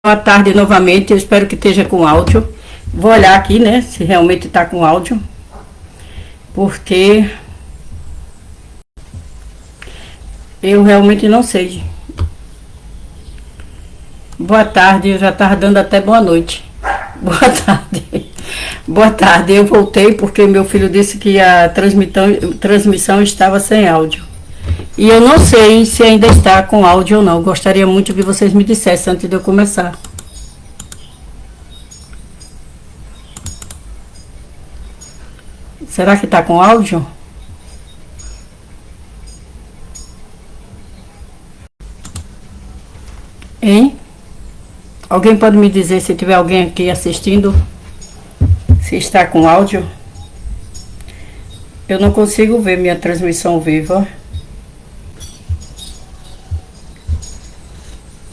Boa tarde novamente, eu espero que esteja com áudio. Vou olhar aqui, né, se realmente está com áudio. Porque eu realmente não sei. Boa tarde, eu já estava dando até boa noite. Boa tarde. Boa tarde, eu voltei porque meu filho disse que a transmissão estava sem áudio. E eu não sei se ainda está com áudio ou não. Gostaria muito que vocês me dissessem antes de eu começar. Será que está com áudio? Hein? Alguém pode me dizer se tiver alguém aqui assistindo? Se está com áudio? Eu não consigo ver minha transmissão viva.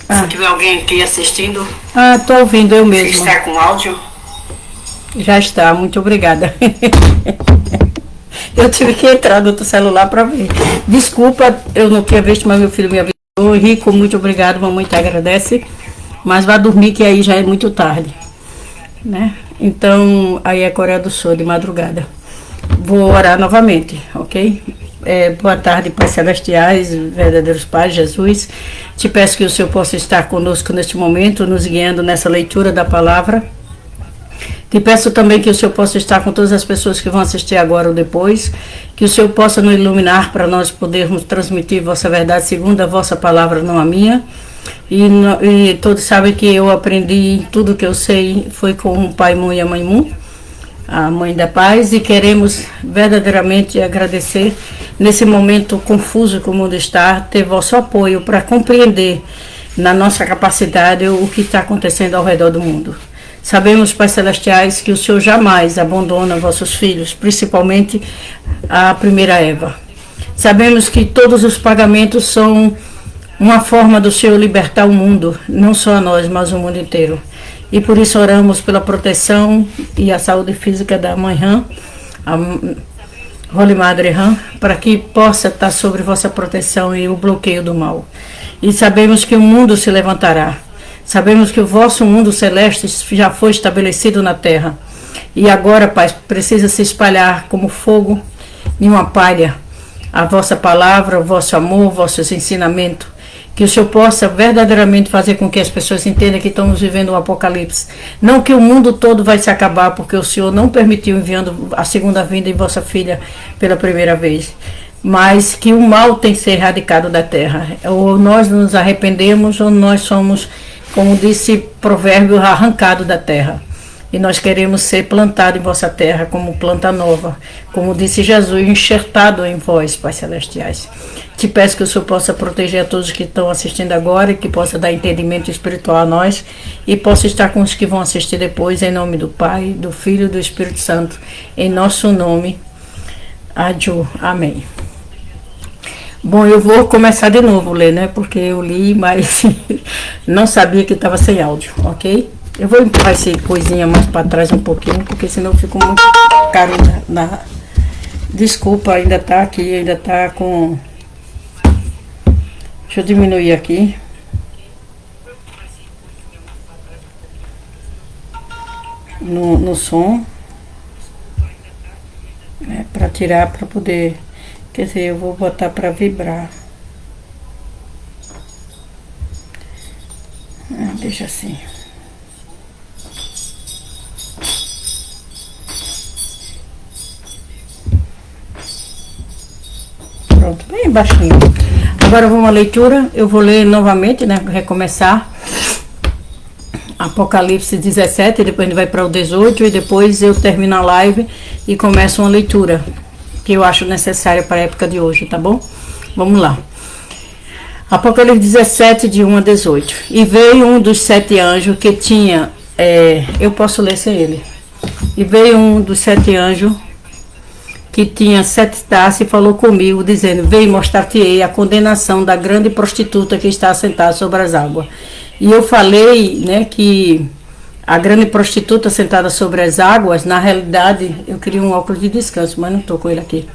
Se tiver alguém aqui assistindo. Estou ouvindo eu mesmo. Se está com áudio? Já está, muito obrigada. Eu tive que entrar no outro celular para ver. Desculpa, eu não tinha visto, mas meu filho me avisou. Rico, muito obrigado, mamãe te agradece. Mas vá dormir que aí já é muito tarde, né? Então, aí é Coreia do Sul, de madrugada. Vou orar novamente, ok? Boa tarde, Pai Celestiais, verdadeiros Pais, Jesus. Te peço que o Senhor possa estar conosco neste momento, nos guiando nessa leitura da palavra. Te peço também que o Senhor possa estar com todas as pessoas que vão assistir agora ou depois, que o Senhor possa nos iluminar para nós podermos transmitir vossa verdade segundo a vossa palavra, não a minha. E todos sabem que eu aprendi tudo que eu sei foi com o Pai Mu e a Mãe Mu, a Mãe da Paz, e queremos verdadeiramente agradecer nesse momento confuso que o mundo está, ter vosso apoio para compreender na nossa capacidade o que está acontecendo ao redor do mundo. Sabemos, Pai Celestiais, que o Senhor jamais abandona vossos filhos, principalmente a primeira Eva. Sabemos que todos os pagamentos são uma forma do Senhor libertar o mundo, não só a nós, mas o mundo inteiro. E por isso oramos pela proteção e a saúde física da Mãe Han, a Holy Madre Han, para que possa estar sobre vossa proteção e o bloqueio do mal. E sabemos que o mundo se levantará. Sabemos que o vosso mundo celeste já foi estabelecido na terra. E agora, Pai, precisa se espalhar como fogo em uma palha a vossa palavra, o vosso amor, vossos ensinamentos. Que o Senhor possa verdadeiramente fazer com que as pessoas entendam que estamos vivendo um apocalipse. Não que o mundo todo vai se acabar, porque o Senhor não permitiu enviando a segunda vinda em vossa filha pela primeira vez. Mas que o mal tem que ser erradicado da terra. Ou nós nos arrependemos, ou nós somos, como disse provérbio, arrancado da terra. E nós queremos ser plantados em vossa terra como planta nova. Como disse Jesus, enxertado em vós, Pai Celestiais. Te peço que o Senhor possa proteger a todos que estão assistindo agora e que possa dar entendimento espiritual a nós e possa estar com os que vão assistir depois, em nome do Pai, do Filho e do Espírito Santo. Em nosso nome. Adju. Amém. Bom, eu vou começar de novo a ler, né? Porque eu li, mas não sabia que estava sem áudio, ok? Eu vou empurrar essa coisinha mais para trás um pouquinho, porque senão eu fico muito caro na... Desculpa, ainda tá aqui, ainda tá com... Deixa eu diminuir aqui. No som. Para tirar, para poder... Quer dizer, eu vou botar para vibrar. Deixa assim. Pronto, bem baixinho. Agora vamos à leitura. Eu vou ler novamente, né? Recomeçar. Apocalipse 17, depois a gente vai para o 18 e depois eu termino a live e começo uma leitura que eu acho necessária para a época de hoje, tá bom? Vamos lá. Apocalipse 17, de 1 a 18. E veio um dos 7 anjos que tinha... eu posso ler sem ele. E veio um dos 7 anjos que tinha 7 taças e falou comigo, dizendo: vem mostrar-te-ei a condenação da grande prostituta que está assentada sobre as águas. E eu falei, né, que a grande prostituta sentada sobre as águas, na realidade, eu queria um óculos de descanso, mas não estou com ele aqui.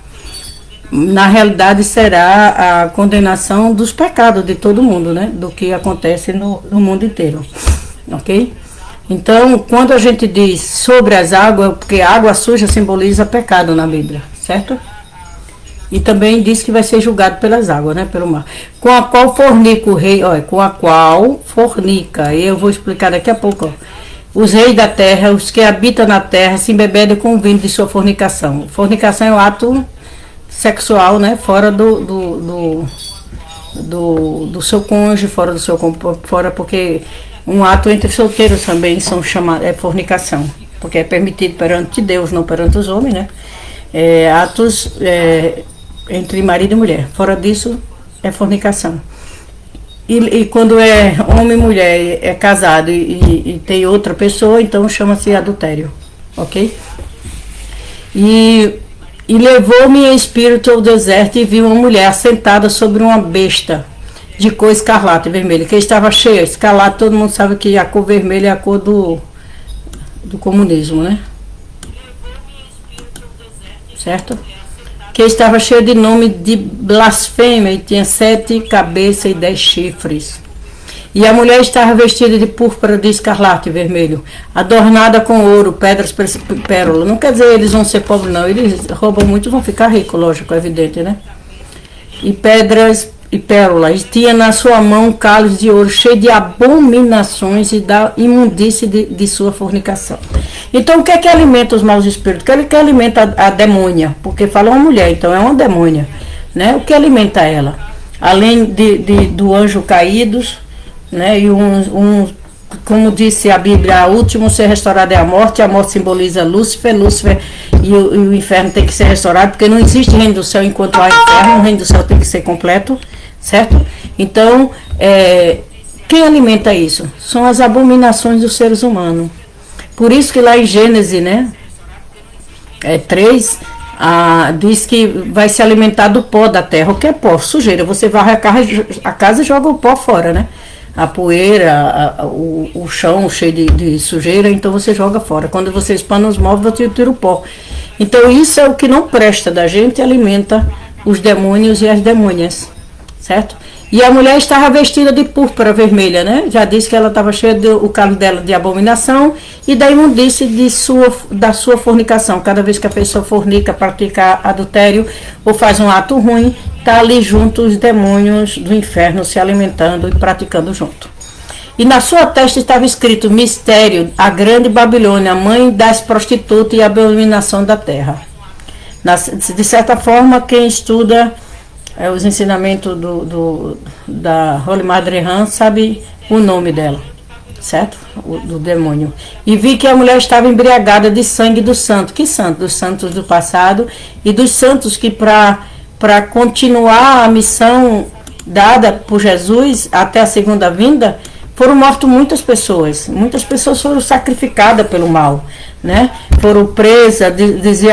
Na realidade, será a condenação dos pecados de todo mundo, né? Do que acontece no mundo inteiro. ok? Então, quando a gente diz sobre as águas, porque água suja simboliza pecado na Bíblia, certo? E também diz que vai ser julgado pelas águas, né? Pelo mar. Com a qual fornica o rei, olha, com a qual fornica, e eu vou explicar daqui a pouco, ó. Os reis da terra, os que habitam na terra, se embebedem com o vinho de sua fornicação. Fornicação é um ato sexual, né? Fora do seu cônjuge, fora do seu fora, porque um ato entre solteiros também são chamados, é fornicação, porque é permitido perante Deus, não perante os homens, né? Atos entre marido e mulher. Fora disso, é fornicação. E quando é homem e mulher, é casado e tem outra pessoa, então chama-se adultério, ok? E levou-me em espírito ao deserto e vi uma mulher assentada sobre uma besta de cor escarlate e vermelha, que estava cheia, escarlate, todo mundo sabe que a cor vermelha é a cor do comunismo, né? Certo? Que estava cheio de nome de blasfêmia e tinha 7 cabeças e 10 chifres. E a mulher estava vestida de púrpura de escarlate e vermelho, adornada com ouro, pedras, pérola. Não quer dizer eles vão ser pobres, não. Eles roubam muito, vão ficar ricos, lógico, é evidente, né? E pedras e pérola. E tinha na sua mão um cálice de ouro cheio de abominações e da imundície de sua fornicação. Então, o que é que alimenta os maus espíritos? O que alimenta a demônia? Porque fala uma mulher, então é uma demônia, né? O que alimenta ela? Além do anjo caídos, né? E como disse a Bíblia, o último ser restaurado é a morte simboliza Lúcifer, e o inferno tem que ser restaurado, porque não existe reino do céu enquanto há inferno, o reino do céu tem que ser completo, certo? Então, quem alimenta isso? São as abominações dos seres humanos. Por isso que lá em Gênesis, né, 3, diz que vai se alimentar do pó da terra. O que é pó? Sujeira. Você varre a casa e joga o pó fora, né? A poeira, o chão cheio de sujeira, então você joga fora. Quando você espana os móveis, você tira o pó. Então isso é o que não presta da gente e alimenta os demônios e as demônias, certo? E a mulher estava vestida de púrpura vermelha, né? Já disse que ela estava cheia o cálice dela de abominação e da imundície da sua fornicação. Cada vez que a pessoa fornica, pratica adultério ou faz um ato ruim, está ali junto os demônios do inferno se alimentando e praticando junto. E na sua testa estava escrito: mistério, a grande Babilônia, mãe das prostitutas e abominação da terra. De certa forma, quem estuda os ensinamentos da Holy Madre Han sabe o nome dela, certo? Do demônio. E vi que a mulher estava embriagada de sangue do santo. Que santo? Dos santos do passado e dos santos que para continuar a missão dada por Jesus até a segunda vinda, foram mortas muitas pessoas foram sacrificadas pelo mal, né? Foram presas,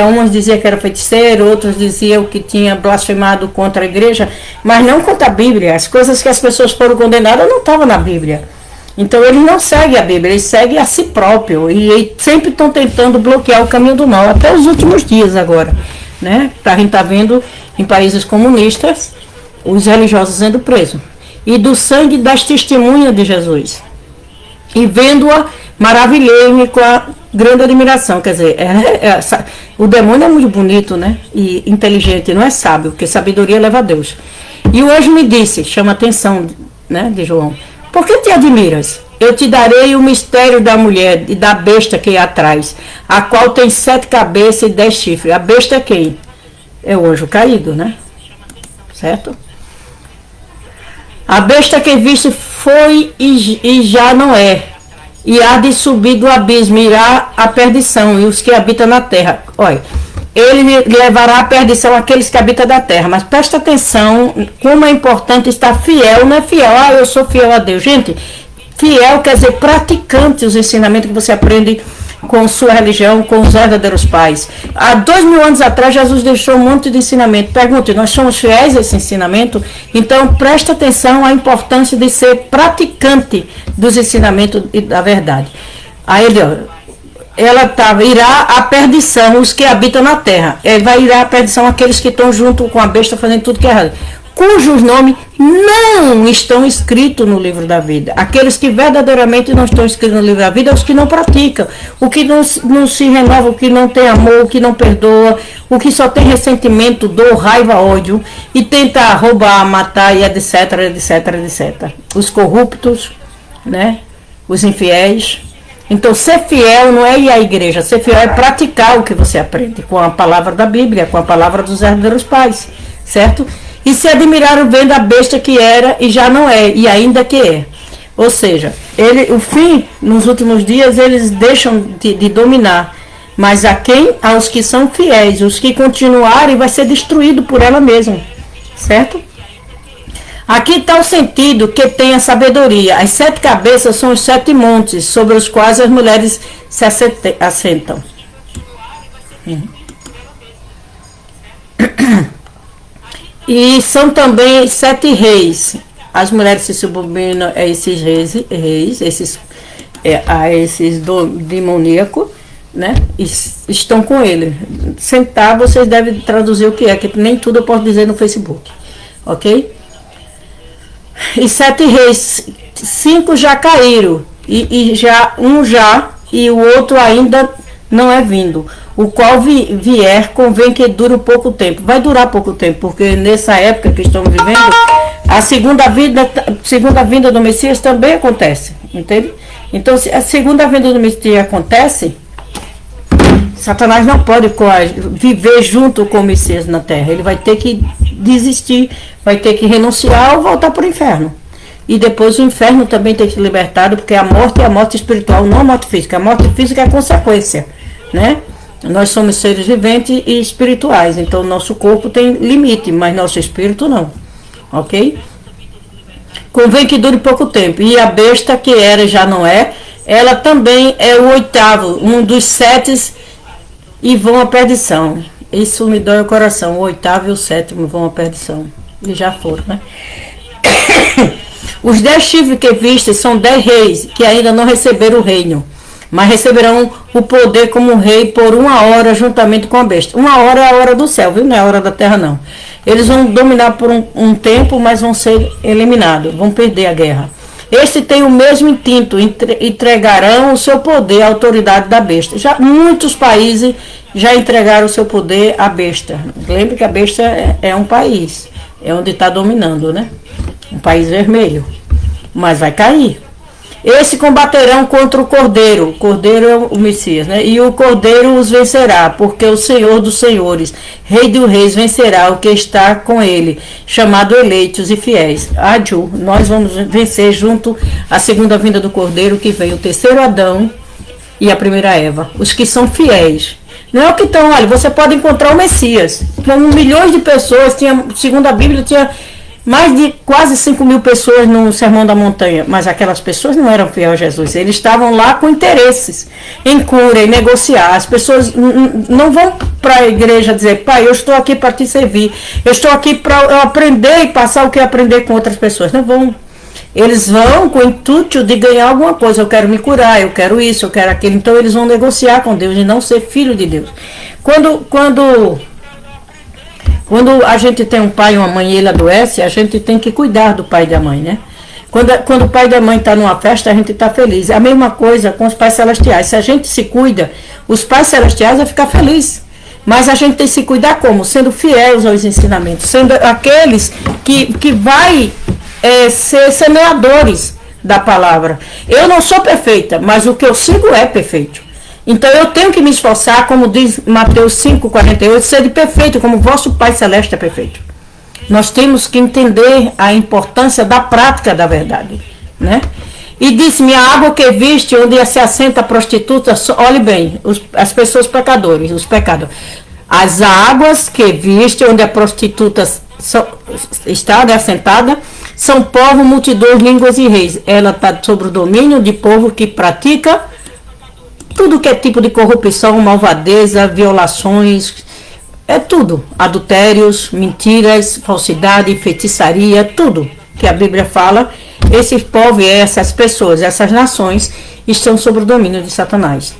umas diziam que era feiticeiro, outros diziam que tinha blasfemado contra a igreja, mas não contra a Bíblia. As coisas que as pessoas foram condenadas não estavam na Bíblia. Então eles não seguem a Bíblia, eles seguem a si próprio e sempre estão tentando bloquear o caminho do mal, até os últimos dias agora, né? A gente está vendo em países comunistas os religiosos sendo presos. E do sangue das testemunhas de Jesus. E vendo-a, maravilhei-me com a grande admiração. Quer dizer, o demônio é muito bonito, né? E inteligente, não é sábio, porque sabedoria leva a Deus. E o anjo me disse, chama a atenção, né, de João: por que te admiras? Eu te darei o mistério da mulher e da besta que há atrás, a qual tem 7 cabeças e 10 chifres. A besta é quem? É o anjo caído, né? Certo? A besta que viste foi e já não é, e há de subir do abismo, irá à perdição, e os que habitam na terra. Olha, ele levará à perdição aqueles que habitam da terra, mas presta atenção como é importante estar fiel, não é fiel, eu sou fiel a Deus. Gente, fiel quer dizer praticante os ensinamentos que você aprende com sua religião, com os verdadeiros pais. Há 2000 anos atrás, Jesus deixou um monte de ensinamento. Pergunte, nós somos fiéis a esse ensinamento? Então, preste atenção à importância de ser praticante dos ensinamentos e da verdade. Aí ele, irá à perdição os que habitam na terra. Vai irá à perdição aqueles que estão junto com a besta fazendo tudo que é errado. cujos nomes não estão escritos no livro da vida. Aqueles que verdadeiramente não estão escritos no livro da vida, os que não praticam, o que não se renova, o que não tem amor, o que não perdoa, o que só tem ressentimento, dor, raiva, ódio, e tenta roubar, matar, e etc, etc, etc. Os corruptos, né? Os infiéis. Então, ser fiel não é ir à igreja, ser fiel é praticar o que você aprende, com a palavra da Bíblia, com a palavra dos verdadeiros pais, certo? E se admiraram vendo a besta que era e já não é, e ainda que é. Ou seja, o fim, nos últimos dias, eles deixam de dominar. Mas aos que são fiéis, os que continuarem, vai ser destruído por ela mesma. Certo? Aqui está o sentido que tem a sabedoria. As 7 cabeças são os 7 montes, sobre os quais as mulheres se assentam. E são também 7 reis. As mulheres se subordinam a esses reis, a esses demoníacos, né? E estão com ele. Sentar, vocês devem traduzir o que é, que nem tudo eu posso dizer no Facebook. Ok? E 7 reis, 5 já caíram, e o outro ainda não é vindo. O qual vier, convém que dure um pouco tempo. Vai durar pouco tempo, porque nessa época que estamos vivendo, a segunda vinda do Messias também acontece, entende? Então, se a segunda vinda do Messias acontece, Satanás não pode viver junto com o Messias na terra. Ele vai ter que desistir, vai ter que renunciar ou voltar para o inferno. E depois o inferno também tem que ser libertado, porque a morte é a morte espiritual, não a morte física. A morte física é a consequência, né? Nós somos seres viventes e espirituais, então nosso corpo tem limite, mas nosso espírito não, ok? Convém que dure pouco tempo. E a besta que era e já não é, ela também é o 8º, um dos 7 e vão à perdição. Isso me dói o coração, o 8º e o 7º vão à perdição. E já foram, né? Os 10 chifres que viste são 10 reis que ainda não receberam o reino, mas receberão o poder como rei por 1 hora juntamente com a besta. 1 hora é a hora do céu, viu? Não é a hora da terra, não. Eles vão dominar por um tempo, mas vão ser eliminados, vão perder a guerra. Este tem o mesmo instinto, entregarão o seu poder à autoridade da besta. Já muitos países já entregaram o seu poder à besta. Lembre que a besta é um país, é onde está dominando, né? Um país vermelho, mas vai cair. Esse combaterão contra o Cordeiro. O Cordeiro é o Messias, né? E o Cordeiro os vencerá, porque o Senhor dos Senhores, Rei dos Reis, vencerá o que está com ele, chamado eleitos e fiéis. Adju, nós vamos vencer junto à segunda vinda do Cordeiro, que vem o terceiro Adão e a primeira Eva. Os que são fiéis. Não é o que estão, olha, você pode encontrar o Messias. Com milhões de pessoas, segundo a Bíblia, tinha mais de quase 5.000 pessoas no Sermão da Montanha, mas aquelas pessoas não eram fiéis a Jesus, eles estavam lá com interesses, em cura, em negociar. As pessoas não vão para a igreja dizer, pai, eu estou aqui para te servir, eu estou aqui para aprender e passar o que aprender com outras pessoas. Não vão. Eles vão com o intuito de ganhar alguma coisa, eu quero me curar, eu quero isso, eu quero aquilo. Então eles vão negociar com Deus e não ser filho de Deus. Quando a gente tem um pai e uma mãe e ele adoece, a gente tem que cuidar do pai e da mãe, né? Quando o pai e a mãe estão numa festa, a gente está feliz. É a mesma coisa com os pais celestiais. Se a gente se cuida, os pais celestiais vão ficar felizes. Mas a gente tem que se cuidar como? Sendo fiéis aos ensinamentos. Sendo aqueles que vai ser semeadores da palavra. Eu não sou perfeita, mas o que eu sigo é perfeito. Então eu tenho que me esforçar, como diz Mateus 5,48, ser perfeito, como vosso Pai Celeste é perfeito. Nós temos que entender a importância da prática da verdade, né? E disse-me, a água que viste, onde se assenta a prostituta, olhe bem, as pessoas pecadores, os pecadores. As águas que viste, onde a prostituta está assentada, são povo, multidões, línguas e reis. Ela está sob o domínio de povo que pratica tudo que é tipo de corrupção, malvadeza, violações, é tudo. Adultérios, mentiras, falsidade, feitiçaria, tudo que a Bíblia fala. Esses povos e essas pessoas, essas nações, estão sob o domínio de Satanás.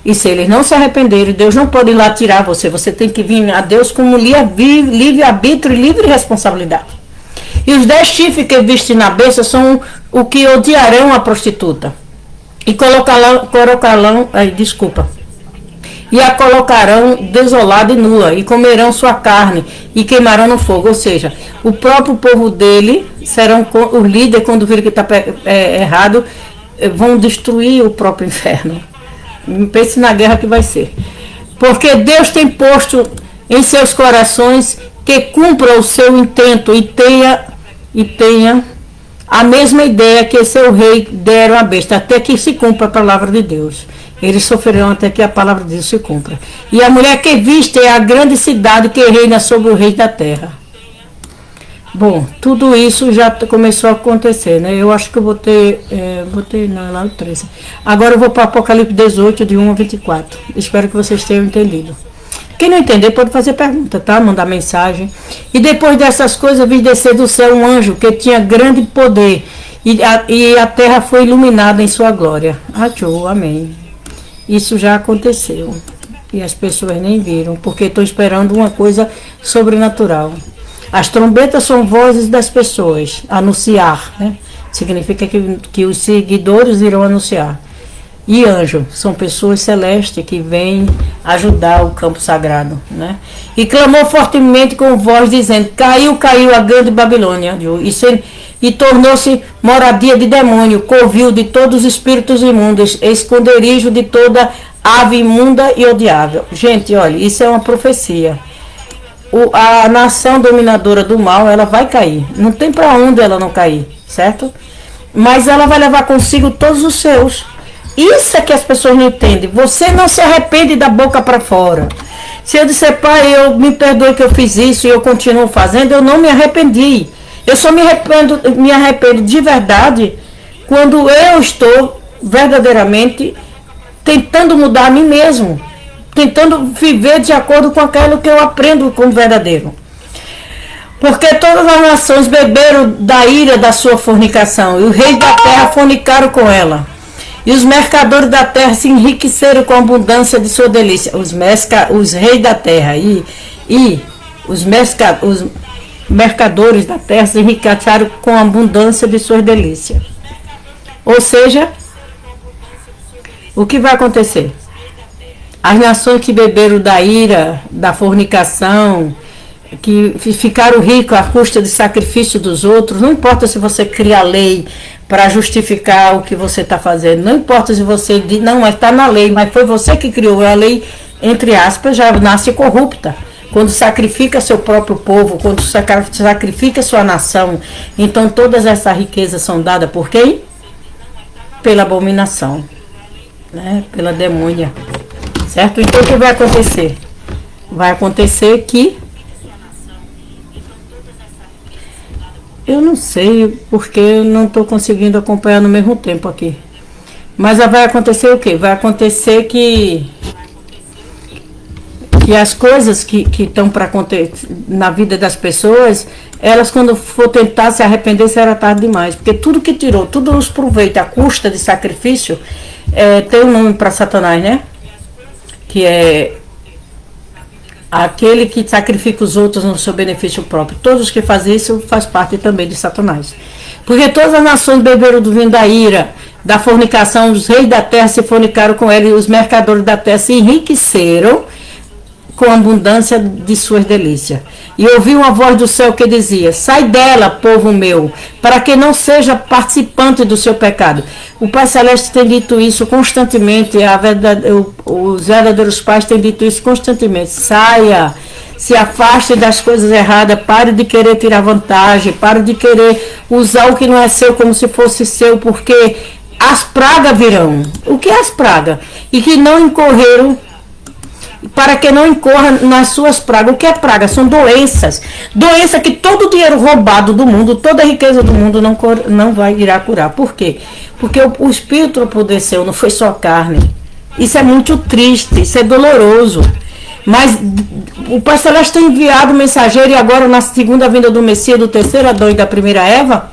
E se eles não se arrependerem, Deus não pode ir lá tirar você. Você tem que vir a Deus com livre-arbítrio e livre responsabilidade. E os 10 chifres que viste na besta são o que odiarão a prostituta. E e a colocarão desolada e nua, e comerão sua carne, e queimarão no fogo. Ou seja, o próprio povo dele serão os líderes, quando virem que está errado, vão destruir o próprio inferno. Pense na guerra que vai ser. Porque Deus tem posto em seus corações que cumpra o seu intento e tenha a mesma ideia que seu rei deram à besta, até que se cumpra a palavra de Deus. Eles sofrerão até que a palavra de Deus se cumpra. E a mulher que viste é a grande cidade que reina sobre o rei da terra. Bom, tudo isso já começou a acontecer, né? Eu acho que eu botei lá no 13. Agora eu vou para Apocalipse 18, de 1 a 24. Espero que vocês tenham entendido. Quem não entender pode fazer pergunta, tá? Mandar mensagem. E depois dessas coisas, vi descer do céu um anjo que tinha grande poder. E a terra foi iluminada em sua glória. Amém. Isso já aconteceu. E as pessoas nem viram, porque estou esperando uma coisa sobrenatural. As trombetas são vozes das pessoas, anunciar, né? Significa que os seguidores irão anunciar. E anjo, são pessoas celestes que vêm ajudar o campo sagrado, né? E clamou fortemente com voz, dizendo: caiu a grande Babilônia, e tornou-se moradia de demônio, covil de todos os espíritos imundos, esconderijo de toda ave imunda e odiável. Gente, olha, isso é uma profecia. A nação dominadora do mal, ela vai cair. Não tem para onde ela não cair, certo? Mas ela vai levar consigo todos os seus. Isso é que as pessoas não entendem. Você não se arrepende da boca para fora. Se eu disser: pai, eu me perdoe que eu fiz isso e eu continuo fazendo, eu não me arrependi. Eu só me arrependo de verdade quando eu estou verdadeiramente tentando mudar a mim mesmo. Tentando viver de acordo com aquilo que eu aprendo como verdadeiro. Porque todas as nações beberam da ira da sua fornicação, e os reis da terra fornicaram com ela. E os mercadores da terra se enriqueceram com a abundância de sua delícia. Os reis da terra e os mercadores da terra se enriqueceram com a abundância de suas delícias. Ou seja, o que vai acontecer? As nações que beberam da ira, da fornicação, que ficaram ricos à custa de sacrifício dos outros, não importa se você cria lei para justificar o que você está fazendo, não importa se você diz: não, mas está na lei, mas foi você que criou a lei, entre aspas, já nasce corrupta. Quando sacrifica seu próprio povo, quando sacrifica sua nação, então todas essas riquezas são dadas por quem? Pela abominação, né? Pela demônia. Certo? Então o que vai acontecer? Vai acontecer que eu não sei porque eu não estou conseguindo acompanhar no mesmo tempo aqui. Mas vai acontecer o quê? Vai acontecer que as coisas que estão para acontecer na vida das pessoas, elas quando for tentar se arrepender será tarde demais. Porque tudo que tirou, tudo os proveitos à custa de sacrifício, tem um nome para Satanás, né? Que é aquele que sacrifica os outros no seu benefício próprio. Todos os que fazem isso faz parte também de Satanás. Porque todas as nações beberam do vinho da ira, da fornicação, os reis da terra se fornicaram com ela, e os mercadores da terra se enriqueceram com a abundância de suas delícias. E ouvi uma voz do céu que dizia: sai dela, povo meu, para que não seja participante do seu pecado. O Pai Celeste tem dito isso constantemente, os verdadeiros pais têm dito isso constantemente. Saia, se afaste das coisas erradas, pare de querer tirar vantagem, pare de querer usar o que não é seu como se fosse seu, porque as pragas virão. O que é as pragas? E que não incorreram, para que não incorra nas suas pragas. O que é praga? São doenças. Doença que todo o dinheiro roubado do mundo, toda a riqueza do mundo não irá curar. Por quê? Porque o Espírito apodreceu, não foi só a carne. Isso é muito triste, isso é doloroso. Mas o Pai Celeste tem enviado mensageiro, e agora na segunda vinda do Messias, do terceiro Adão e da primeira Eva,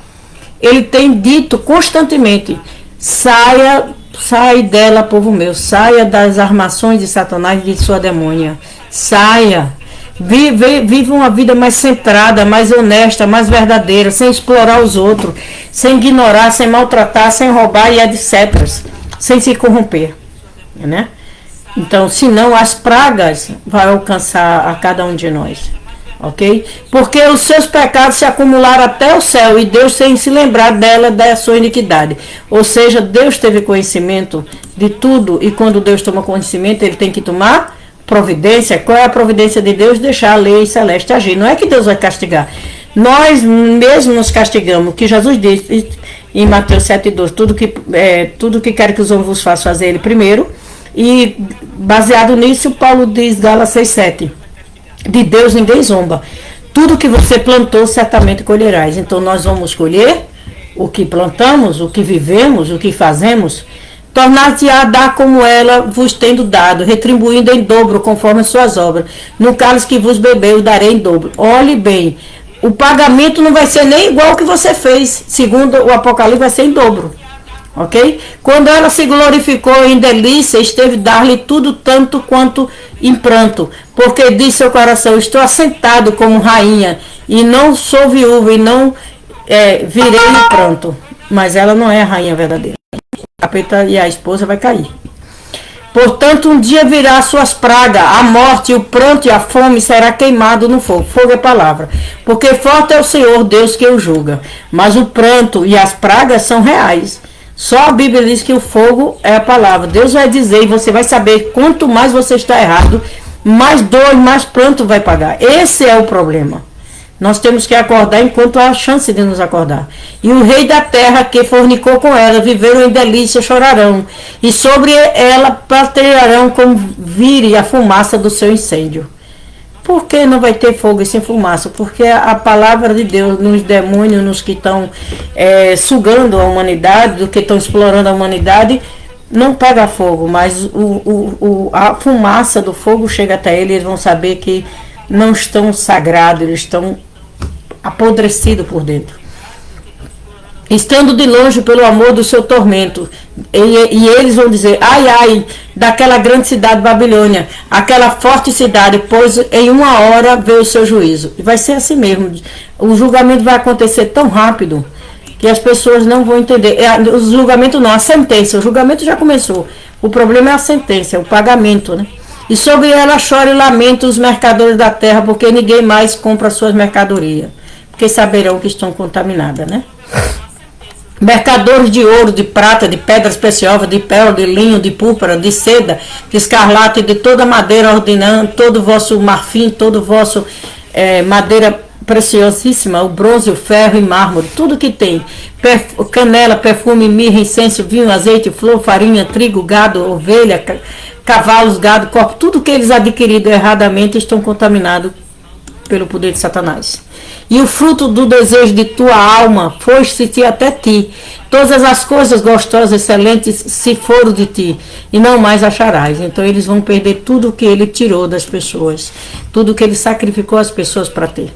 ele tem dito constantemente: sai dela, povo meu, saia das armações de Satanás e de sua demônia, saia, Viva uma vida mais centrada, mais honesta, mais verdadeira, sem explorar os outros, sem ignorar, sem maltratar, sem roubar e etc. Sem se corromper, né? Então, senão as pragas vão alcançar a cada um de nós, ok? Porque os seus pecados se acumularam até o céu e Deus tem se lembrado dela, da sua iniquidade. Ou seja, Deus teve conhecimento de tudo e quando Deus toma conhecimento, ele tem que tomar providência. Qual é a providência de Deus? Deixar a lei celeste agir. Não é que Deus vai castigar. Nós mesmo nos castigamos, que Jesus disse em Mateus 7,12, tudo que quer que os homens vos façam, fazer ele primeiro. E baseado nisso, Paulo diz, Gálatas 6,7, de Deus ninguém zomba. Tudo que você plantou, certamente colherás. Então nós vamos colher o que plantamos, o que vivemos, o que fazemos. Tornar-te a dar como ela vos tendo dado, retribuindo em dobro, conforme as suas obras. No cálice que vos bebeu, darei em dobro. Olhe bem, o pagamento não vai ser nem igual ao que você fez. Segundo o Apocalipse, vai ser em dobro. Ok? Quando ela se glorificou em delícia, esteve dar-lhe tudo tanto quanto em pranto, porque disse ao coração, estou assentado como rainha, e não sou viúva, e não virei em pranto. Mas ela não é a rainha verdadeira. O capeta e a esposa vai cair. Portanto, um dia virá suas pragas, a morte, o pranto e a fome será queimado no fogo. Fogo é palavra. Porque forte é o Senhor Deus que o julga. Mas o pranto e as pragas são reais. Só a Bíblia diz que o fogo é a palavra. Deus vai dizer e você vai saber quanto mais você está errado, mais dor, mais pranto vai pagar. Esse é o problema. Nós temos que acordar enquanto há a chance de nos acordar. E o rei da terra que fornicou com ela, viveram em delícia, chorarão. E sobre ela patrulharão como vire a fumaça do seu incêndio. Por que não vai ter fogo e sem fumaça? Porque a palavra de Deus nos demônios, nos que estão sugando a humanidade, do que estão explorando a humanidade, não pega fogo, mas a fumaça do fogo chega até ele, eles vão saber que não estão sagrados, eles estão apodrecidos por dentro. Estando de longe pelo amor do seu tormento, e eles vão dizer, ai, ai, daquela grande cidade Babilônia, aquela forte cidade, pois em uma hora veio o seu juízo. E vai ser assim mesmo, o julgamento vai acontecer tão rápido, que as pessoas não vão entender. O julgamento não, a sentença, o julgamento já começou, o problema é a sentença, o pagamento, né? E sobre ela chora e lamenta os mercadores da terra, porque ninguém mais compra suas mercadorias, porque saberão que estão contaminadas, né? Mercadores de ouro, de prata, de pedras preciosas, de pérola, de linho, de púrpura, de seda, de escarlate, de toda madeira ordenando, todo o vosso marfim, todo o vosso madeira preciosíssima, o bronze, o ferro e mármore, tudo que tem, canela, perfume, mirra, incenso, vinho, azeite, flor, farinha, trigo, gado, ovelha, cavalos, gado, corpo, tudo que eles adquiriram erradamente estão contaminados pelo poder de Satanás. E o fruto do desejo de tua alma foi-se até ti. Todas as coisas gostosas, excelentes, se foram de ti, e não mais acharás. Então eles vão perder tudo que ele tirou das pessoas, tudo que ele sacrificou as pessoas para ter.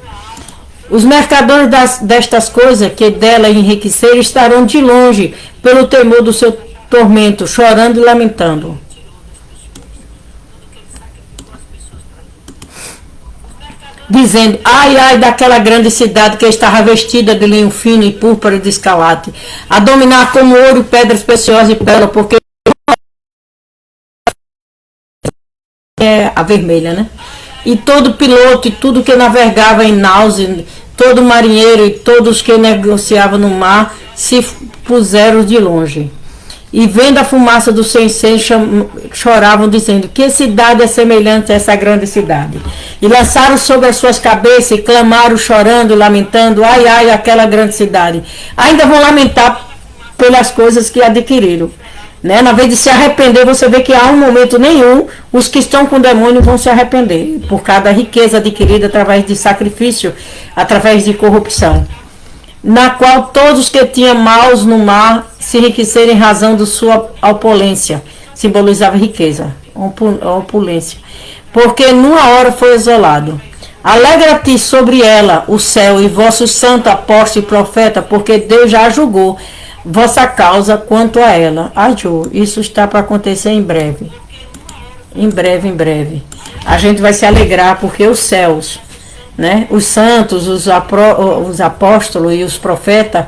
Os mercadores destas coisas que dela enriqueceram estarão de longe pelo temor do seu tormento, chorando e lamentando. Dizendo, ai, ai, daquela grande cidade que estava vestida de linho fino e púrpura de escarlate, a dominar como ouro, pedras preciosas e pérola, porque é a vermelha, né? E todo piloto e tudo que navegava em naus, todo marinheiro e todos que negociavam no mar, se puseram de longe. E vendo a fumaça do seu incêndio, choravam, dizendo, que cidade é semelhante a essa grande cidade? E lançaram sobre as suas cabeças e clamaram, chorando, lamentando, ai, ai, aquela grande cidade. Ainda vão lamentar pelas coisas que adquiriram. Né? Na vez de se arrepender, você vê que há um momento nenhum, os que estão com o demônio vão se arrepender, por causa da riqueza adquirida através de sacrifício, através de corrupção. Na qual todos que tinham maus no mar se enriqueceram em razão de sua opulência, simbolizava riqueza, opulência, porque numa hora foi isolado. Alegra-te sobre ela o céu e vosso santo apóstolo e profeta, porque Deus já julgou vossa causa quanto a ela. Isso está para acontecer em breve. Em breve, em breve. A gente vai se alegrar porque os céus, né? Os santos, os apóstolos e os profetas,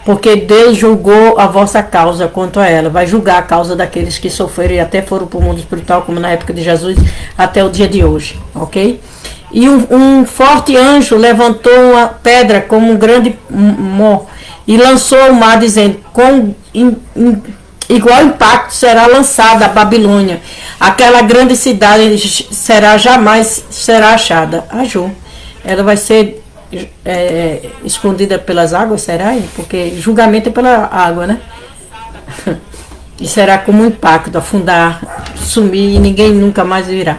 porque Deus julgou a vossa causa quanto a ela. Vai julgar a causa daqueles que sofreram e até foram para o mundo espiritual, como na época de Jesus, até o dia de hoje, ok? E um forte anjo levantou uma pedra como um grande mó e lançou ao mar, dizendo, igual impacto será lançada a Babilônia. Aquela grande cidade jamais será achada. A Ju, ela vai ser escondida pelas águas, será? Porque julgamento é pela água, né? E será como um impacto, afundar, sumir e ninguém nunca mais virá.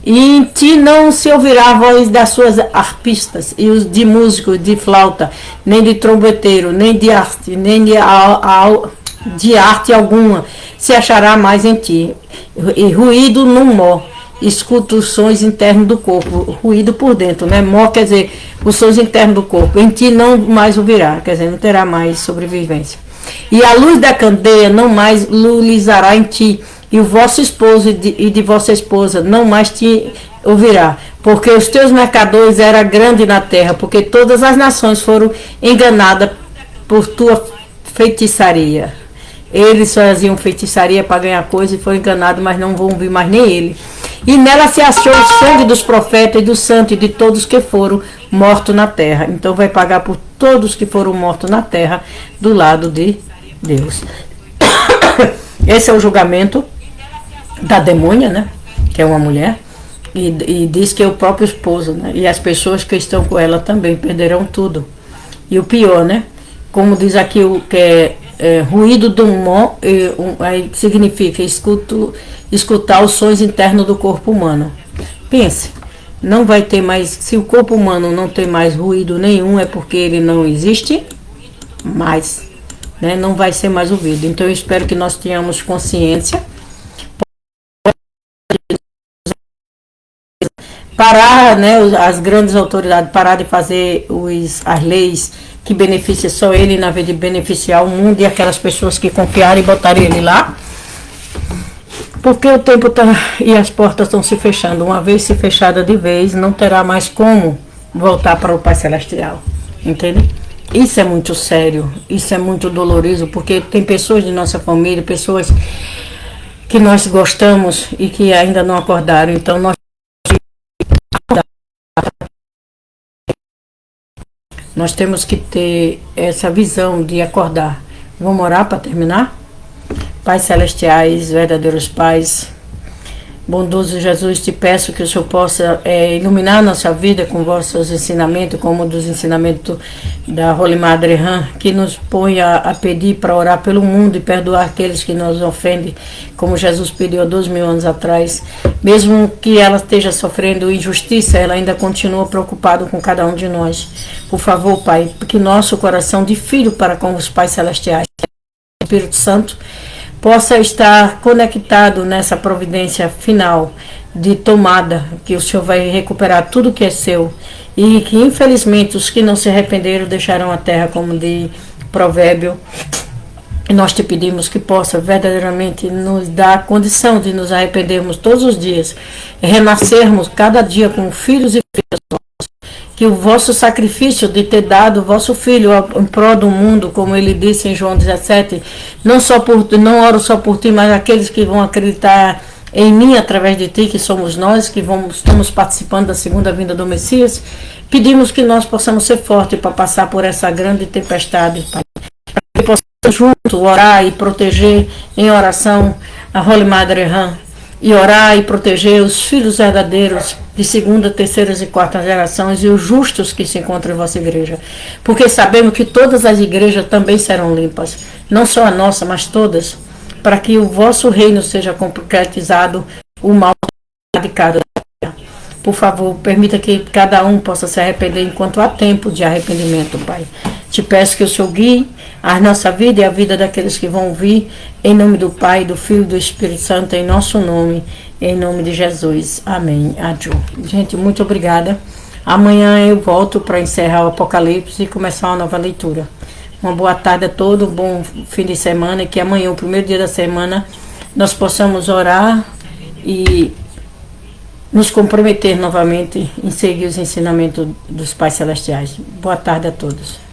E em ti não se ouvirá a voz das suas arpistas, e os de músicos de flauta, nem de trombeteiro, nem de arte, nem de arte alguma se achará mais em ti. E ruído no mó, escuta os sons internos do corpo, ruído por dentro, né? Mó quer dizer os sons internos do corpo, em ti não mais ouvirá, quer dizer, não terá mais sobrevivência. E a luz da candeia não mais luzará em ti, e o vosso esposo e de vossa esposa não mais te ouvirá, porque os teus mercadores eram grandes na terra, porque todas as nações foram enganadas por tua feitiçaria. Eles faziam feitiçaria para ganhar coisa e foram enganados, mas não vão ouvir mais nem ele. E nela se achou o sangue dos profetas e dos santos e de todos que foram mortos na terra. Então vai pagar por todos que foram mortos na terra do lado de Deus. Esse é o julgamento da demônia, né? Que é uma mulher. E diz que é o próprio esposo, né? E as pessoas que estão com ela também perderão tudo. E o pior, né? Como diz aqui o que é ruído do mó, aí significa escutar os sons internos do corpo humano. Pense, não vai ter mais, se o corpo humano não tem mais ruído nenhum, é porque ele não existe mais, né? Não vai ser mais ouvido. Então eu espero que nós tenhamos consciência, parar, né, as grandes autoridades, parar de fazer as leis que beneficiam só ele, na vez de beneficiar o mundo e aquelas pessoas que confiaram e botaram ele lá. Porque o tempo está e as portas estão se fechando. Uma vez se fechada de vez, não terá mais como voltar para o Pai Celestial. Entende? Isso é muito sério, isso é muito doloroso, porque tem pessoas de nossa família, pessoas que nós gostamos e que ainda não acordaram. Então nós temos que ter essa visão de acordar. Vamos orar para terminar? Pais celestiais, verdadeiros pais, bondoso Jesus, te peço que o Senhor possa iluminar a nossa vida com vossos ensinamentos, como dos ensinamentos da Holy Madre Han, que nos ponha a pedir para orar pelo mundo e perdoar aqueles que nos ofendem, como Jesus pediu há 2000 anos atrás. Mesmo que ela esteja sofrendo injustiça, ela ainda continua preocupada com cada um de nós. Por favor, Pai, que nosso coração de filho para com os pais celestiais, Espírito Santo, possa estar conectado nessa providência final de tomada, que o Senhor vai recuperar tudo que é seu, e que infelizmente os que não se arrependeram deixarão a terra, como de provérbio. E nós te pedimos que possa verdadeiramente nos dar a condição de nos arrependermos todos os dias, e renascermos cada dia como filhos e filhas nossos. Que o vosso sacrifício de ter dado o vosso filho em prol do mundo, como ele disse em João 17, não oro só por ti, mas aqueles que vão acreditar em mim através de ti, que somos nós, que estamos participando da segunda vinda do Messias. Pedimos que nós possamos ser fortes para passar por essa grande tempestade, Pai. Para que possamos juntos orar e proteger em oração a Holy Madre Han, e orar e proteger os filhos verdadeiros de segunda, terceira e quarta gerações e os justos que se encontram em vossa igreja. Porque sabemos que todas as igrejas também serão limpas, não só a nossa, mas todas, para que o vosso reino seja concretizado, o mal erradicado da terra. Por favor, permita que cada um possa se arrepender enquanto há tempo de arrependimento, Pai. Te peço que o Senhor guie a nossa vida e a vida daqueles que vão vir, em nome do Pai, do Filho e do Espírito Santo, em nosso nome, em nome de Jesus. Amém. Adiós. Gente, muito obrigada. Amanhã eu volto para encerrar o Apocalipse e começar uma nova leitura. Uma boa tarde a todos, um bom fim de semana, e que amanhã, o primeiro dia da semana, nós possamos orar e nos comprometer novamente em seguir os ensinamentos dos Pais Celestiais. Boa tarde a todos.